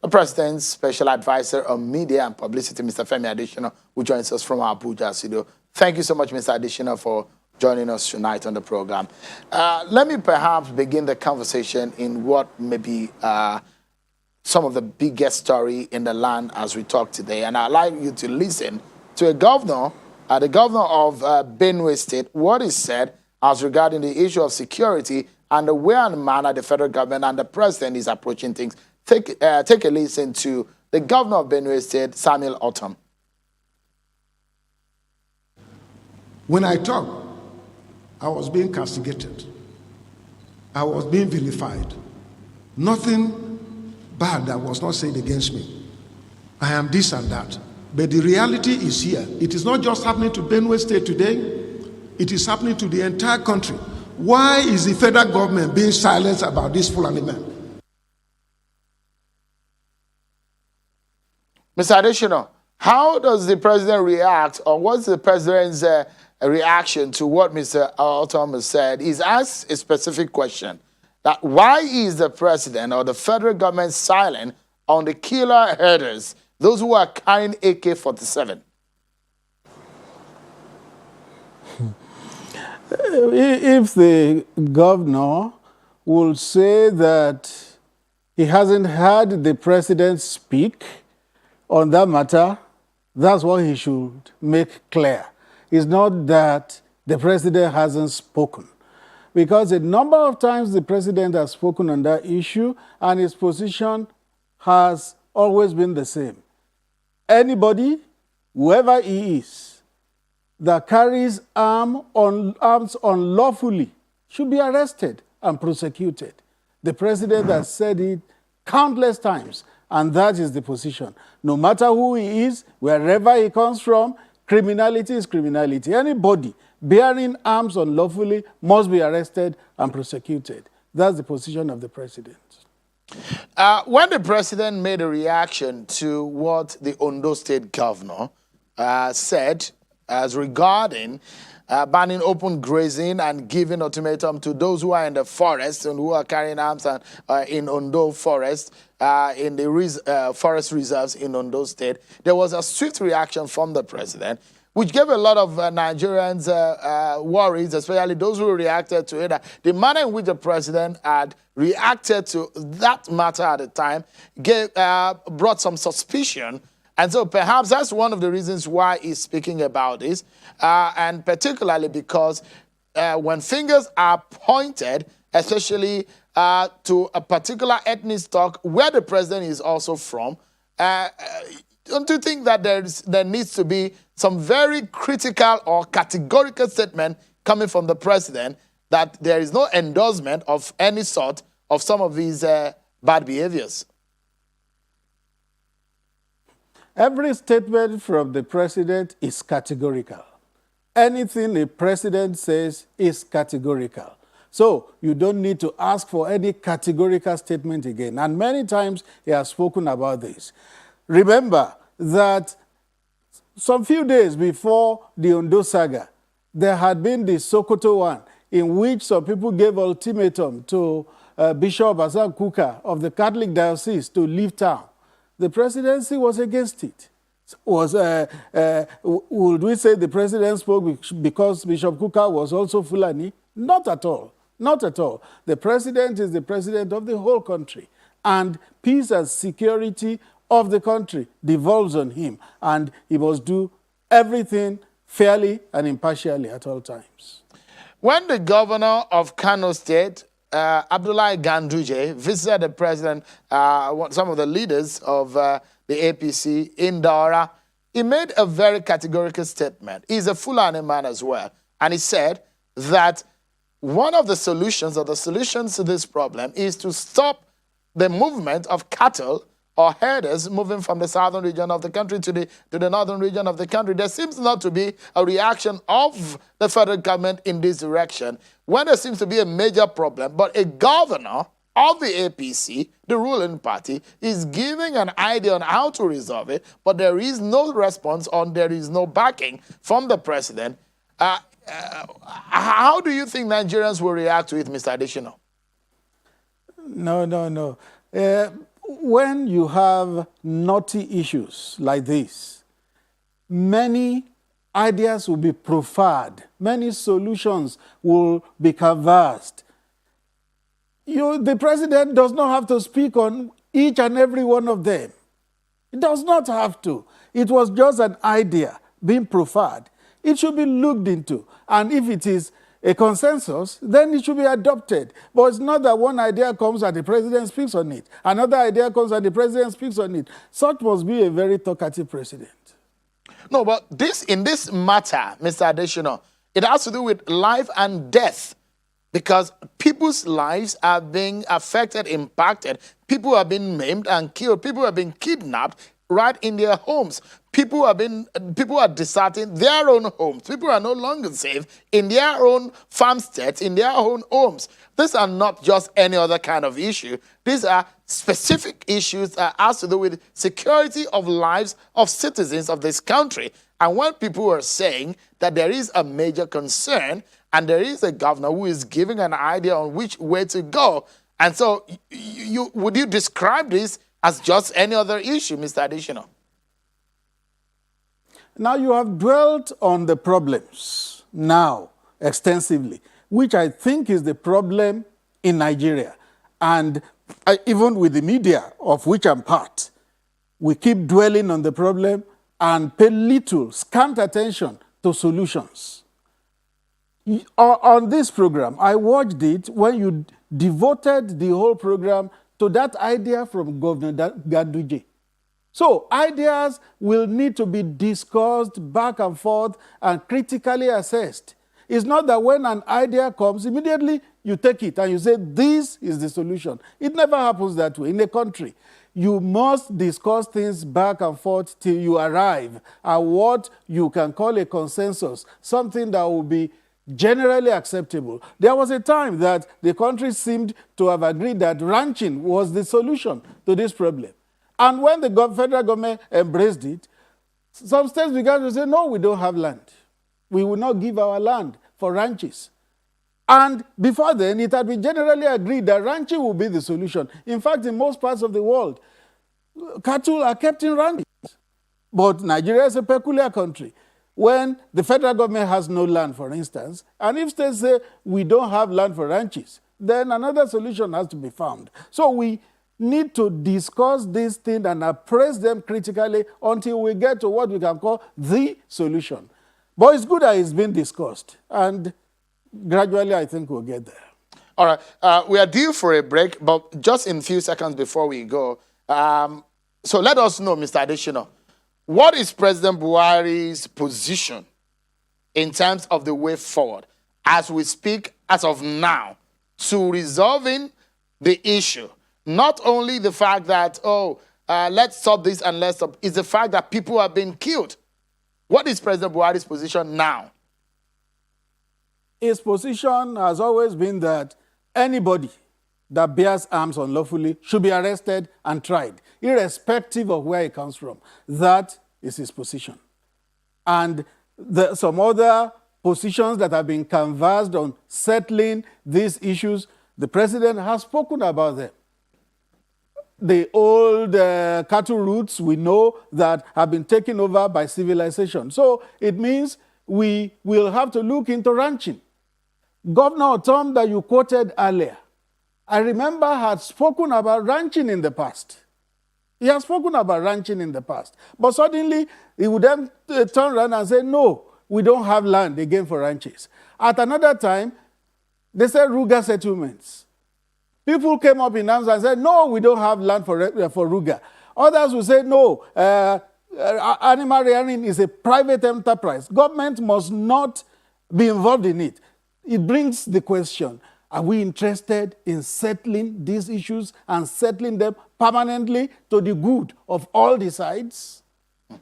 the President's Special Advisor on Media and Publicity, Mr. Femi Adesina, who joins us from our Abuja studio. Thank you so much, Mr. Adesina, for joining us tonight on the program. Let me perhaps begin the conversation in what may be some of the biggest story in the land as we talk today. And I'd like you to listen to a governor, the governor of Benue State, what is said as regarding the issue of security and the way and manner the federal government and the president is approaching things. Take a listen to the governor of Benue State, Samuel Ortom. When I talk, I was being castigated. I was being vilified. Nothing bad that was not said against me. I am this and that. But the reality is here. It is not just happening to Benue State today. It is happening to the entire country. Why is the federal government being silent about this Fulani man? Mr. Adesina, how does the president react, or what's the president's reaction to what Mr. Ortom has said? He's asked a specific question, that why is the president or the federal government silent on the killer herders, those who are carrying AK-47? If the governor will say that he hasn't heard the president speak on that matter, that's what he should make clear. It's not that the president hasn't spoken. Because a number of times the president has spoken on that issue and his position has always been the same. Anybody, whoever he is, that carries arms unlawfully should be arrested and prosecuted. The president has said it countless times, and that is the position. No matter who he is, wherever he comes from, criminality is criminality. Anybody bearing arms unlawfully must be arrested and prosecuted. That's the position of the president. When the president made a reaction to what the Ondo State governor said as regarding banning open grazing and giving ultimatum to those who are in the forest and who are carrying arms and, in Ondo forest, in the forest reserves in Ondo State, there was a swift reaction from the president, which gave a lot of Nigerians worries, especially those who reacted to it. The manner in which the president had reacted to that matter at the time brought some suspicion. And so perhaps that's one of the reasons why he's speaking about this, and particularly because when fingers are pointed, especially to a particular ethnic stock where the president is also from, don't you think that there needs to be some very critical or categorical statement coming from the president that there is no endorsement of any sort of some of these bad behaviors? Every statement from the president is categorical. Anything the president says is categorical. So you don't need to ask for any categorical statement again. And many times he has spoken about this. Remember that some few days before the Ondo saga, there had been the Sokoto one, in which some people gave ultimatum to Bishop Hassan Kuka of the Catholic Diocese to leave town. The presidency was against it. Would we say the president spoke because Bishop Kuka was also Fulani? Not at all. Not at all. The president is the president of the whole country. And peace and security of the country devolves on him. And he must do everything fairly and impartially at all times. When the governor of Kano State, Abdullahi Ganduje, visited the president, some of the leaders of the APC in Daura, he made a very categorical statement. He's a Fulani man as well. And he said that one of the solutions or the solutions to this problem is to stop the movement of cattle or herders moving from the southern region of the country to the northern region of the country. There seems not to be a reaction of the federal government in this direction when there seems to be a major problem, but a governor of the APC, the ruling party, is giving an idea on how to resolve it, but there is no response or there is no backing from the president. How do you think Nigerians will react to it, Mr. Adesina? No. when you have knotty issues like this, many ideas will be proffered, many solutions will be canvassed. The president does not have to speak on each and every one of them. It does not have to. It was just an idea being proffered. It should be looked into. And if it is a consensus, then it should be adopted. But it's not that one idea comes and the president speaks on it. Another idea comes and the president speaks on it. Such must be a very talkative president. No, but in this matter, Mr. Adesina, it has to do with life and death. Because people's lives are being affected, impacted. People are being maimed and killed. People are being kidnapped right in their homes. People are deserting their own homes. People are no longer safe in their own farmsteads, in their own homes. These are not just any other kind of issue. These are specific issues that has to do with security of lives of citizens of this country. And when people are saying that there is a major concern and there is a governor who is giving an idea on which way to go, and so would you describe this as just any other issue, Mr. Adesina? Now you have dwelt on the problems now extensively, which I think is the problem in Nigeria. And even with the media, of which I'm part, we keep dwelling on the problem and pay little, scant attention to solutions. On this program, I watched it when you devoted the whole program to that idea from Governor Ganduje. So ideas will need to be discussed back and forth and critically assessed. It's not that when an idea comes, immediately you take it and you say, this is the solution. It never happens that way in a country. You must discuss things back and forth till you arrive at what you can call a consensus, something that will be generally acceptable. There was a time that the country seemed to have agreed that ranching was the solution to this problem. And when the federal government embraced it, some states began to say, no, we don't have land. We will not give our land for ranches. And before then, it had been generally agreed that ranching will be the solution. In fact, in most parts of the world, cattle are kept in ranches. But Nigeria is a peculiar country. When the federal government has no land, for instance, and if states say we don't have land for ranches, then another solution has to be found. So we need to discuss these things and appraise them critically until we get to what we can call the solution. But it's good that it's been discussed, and gradually I think we'll get there. All right, we are due for a break, but just in a few seconds before we go, so let us know, Mr. Adesina, what is President Buhari's position in terms of the way forward as we speak as of now to resolving the issue? Not only the fact that, let's stop this and let's stop, it's the fact that people are being killed. What is President Buhari's position now? His position has always been that anybody that bears arms unlawfully should be arrested and tried, irrespective of where he comes from. That is his position. And some other positions that have been canvassed on settling these issues, the president has spoken about them. The old cattle routes we know that have been taken over by civilization. So it means we will have to look into ranching. Governor Tom that you quoted earlier, I remember had spoken about ranching in the past. He has spoken about ranching in the past. But suddenly, he would then turn around and say, no, we don't have land again for ranches. At another time, they said Ruga settlements. People came up in arms and said, no, we don't have land for Ruga. Others will say, no, animal rearing is a private enterprise. Government must not be involved in it. It brings the question, are we interested in settling these issues and settling them permanently to the good of all the sides?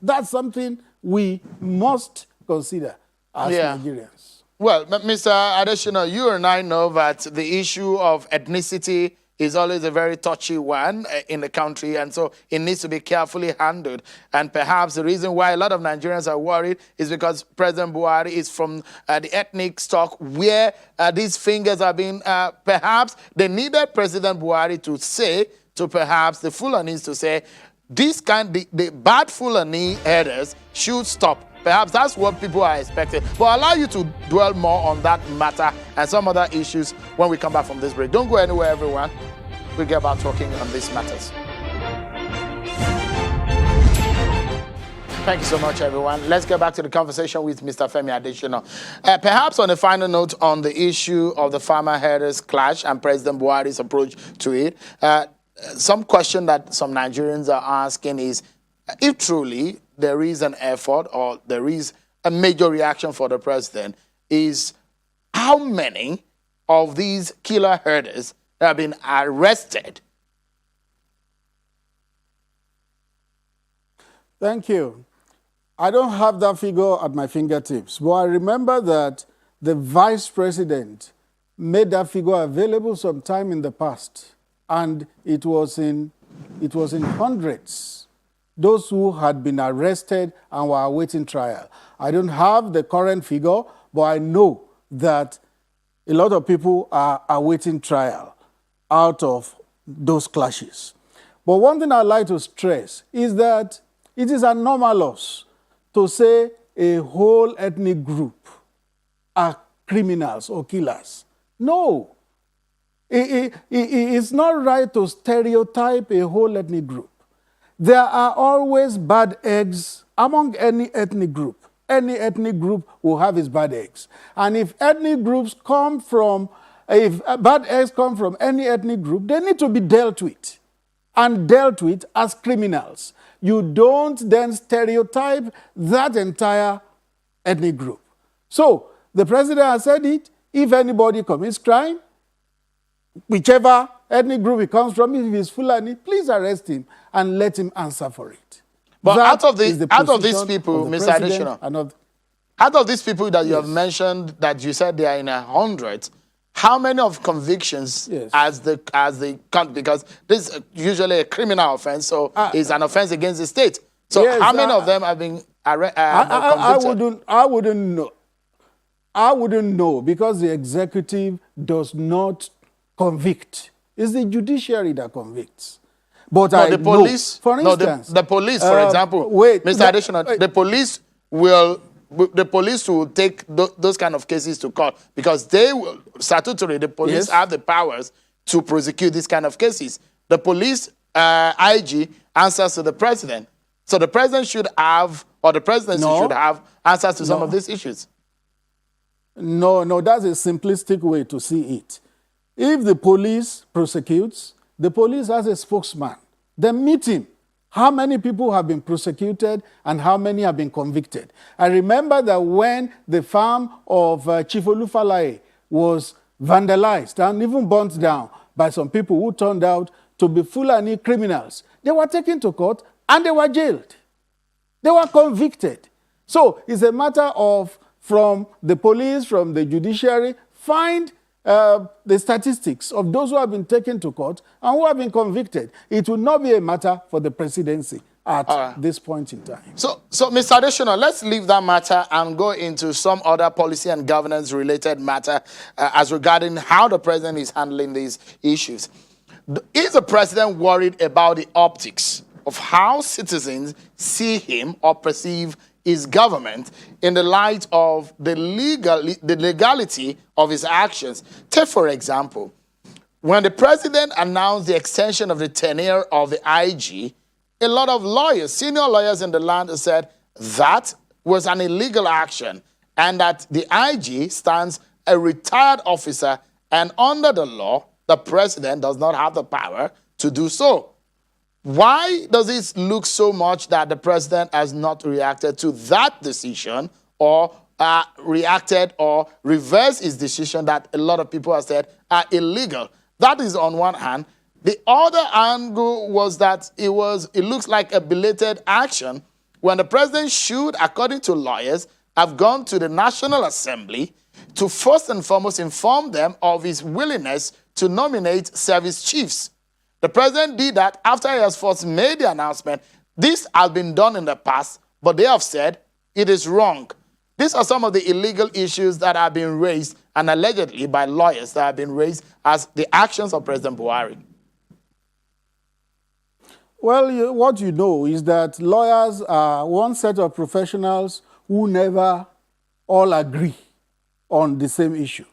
That's something we must consider as Nigerians. Well, Mr. Adesina, you and I know that the issue of ethnicity is always a very touchy one in the country, and so it needs to be carefully handled. And perhaps the reason why a lot of Nigerians are worried is because President Buhari is from the ethnic stock where these fingers are being, perhaps they needed President Buhari to say to perhaps the Fulanis to say, the bad Fulani herders should stop. Perhaps that's what people are expecting. But I'll allow you to dwell more on that matter and some other issues when we come back from this break. Don't go anywhere, everyone. We'll get back talking on these matters. Thank you so much, everyone. Let's get back to the conversation with Mr. Femi Adesina. Perhaps on a final note on the issue of the farmer herders clash and President Buhari's approach to it, some question that some Nigerians are asking is, if truly there is an effort or there is a major reaction for the president, is how many of these killer herders have been arrested? Thank you. I don't have that figure at my fingertips, but I remember that the vice president made that figure available sometime in the past, and it was in hundreds, those who had been arrested and were awaiting trial. I don't have the current figure, but I know that a lot of people are awaiting trial out of those clashes. But one thing I'd like to stress is that it is anomalous to say a whole ethnic group are criminals or killers. No. It's not right to stereotype a whole ethnic group. There are always bad eggs among any ethnic group. Any ethnic group will have its bad eggs. And if bad eggs come from any ethnic group, they need to be dealt with, and dealt with as criminals. You don't then stereotype that entire ethnic group. So the president has said it. If anybody commits crime, whichever ethnic group he comes from, if he's Fulani, please arrest him and let him answer for it. But out of these people, Mr. Adesina, out of these people that you have mentioned, that you said they are in 100, how many of convictions as the because this is usually a criminal offense, so it's an offense against the state. So how many of them have been convicted? I wouldn't know, because the executive does not convict. It's the judiciary that convicts. But I the police, know, for instance, the police, for example, Mr. Adesina, the police will. The police will take those kind of cases to court, because they will, statutorily, the police have the powers to prosecute these kind of cases. The police IG answers to the president. So the president should have, or the presidency should have, answers to some of these issues. No, that's a simplistic way to see it. If the police prosecutes, the police has a spokesman. They meet him. How many people have been prosecuted and how many have been convicted? I remember that when the farm of Chief Olufalaye was vandalized and even burnt down by some people who turned out to be Fulani criminals, they were taken to court and they were jailed. They were convicted. So it's a matter of, from the police, from the judiciary, find the statistics of those who have been taken to court and who have been convicted. It will not be a matter for the presidency at this point in time. So Mr. Adesina, let's leave that matter and go into some other policy and governance related matter as regarding how the president is handling these issues. Is the president worried about the optics of how citizens see him or perceive his government in the light of the legality of his actions? Take, for example, when the president announced the extension of the tenure of the IG, a lot of lawyers, senior lawyers in the land, said that was an illegal action and that the IG stands a retired officer, and under the law, the president does not have the power to do so. Why does it look so much that the president has not reacted to that decision, or reacted or reversed his decision that a lot of people have said are illegal? That is on one hand. The other angle was that it looks like a belated action when the president should, according to lawyers, have gone to the National Assembly to first and foremost inform them of his willingness to nominate service chiefs. The president did that after he has first made the announcement. This has been done in the past, but they have said it is wrong. These are some of the illegal issues that have been raised, and allegedly by lawyers that have been raised as the actions of President Buhari. Well, what you know is that lawyers are one set of professionals who never all agree on the same issue.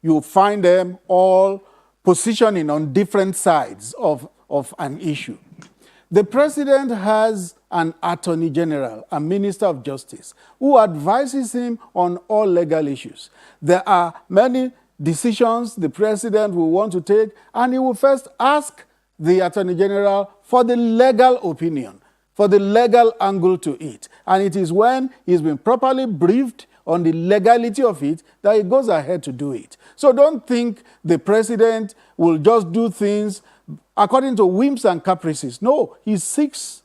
You find them all positioning on different sides of an issue. The president has an attorney general, a minister of justice, who advises him on all legal issues. There are many decisions the president will want to take, and he will first ask the attorney general for the legal opinion, for the legal angle to it. And it is when he's been properly briefed on the legality of it that he goes ahead to do it. So don't think the president will just do things according to whims and caprices. No, he seeks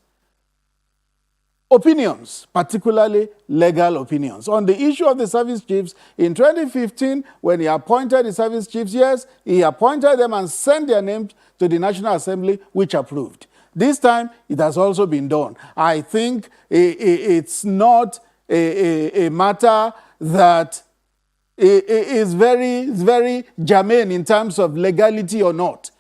opinions, particularly legal opinions. On the issue of the service chiefs, in 2015, when he appointed the service chiefs, yes, he appointed them and sent their names to the National Assembly, which approved. This time, it has also been done. I think it's not a matter that is very germane in terms of legality or not.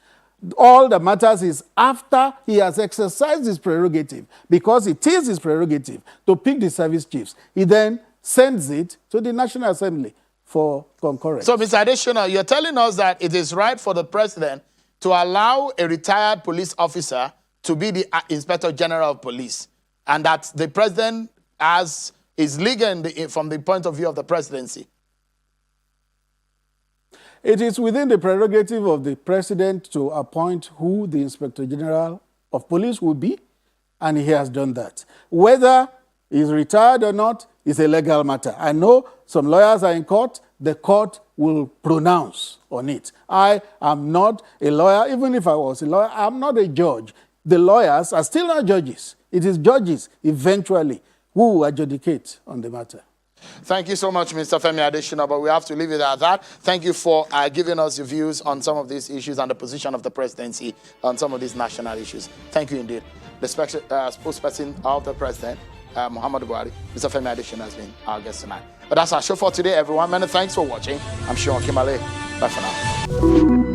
All that matters is after he has exercised his prerogative, because it is his prerogative to pick the service chiefs, he then sends it to the National Assembly for concurrence. So, Mr. Adesina, you're telling us that it is right for the president to allow a retired police officer to be the Inspector General of Police, and that the president is legal from the point of view of the presidency? It is within the prerogative of the president to appoint who the Inspector General of Police will be, and he has done that. Whether he's retired or not is a legal matter. I know some lawyers are in court. The court will pronounce on it. I am not a lawyer. Even if I was a lawyer, I'm not a judge. The lawyers are still not judges. It is judges, eventually, who will adjudicate on the matter. Thank you so much, Mr. Femi Adesina, but we have to leave it at that. Thank you for giving us your views on some of these issues and the position of the presidency on some of these national issues. Thank you indeed. The spokesperson of the president, Muhammadu Buhari, Mr. Femi Adesina, has been our guest tonight. But that's our show for today, everyone. Many thanks for watching. I'm Sean Kimale. Bye for now.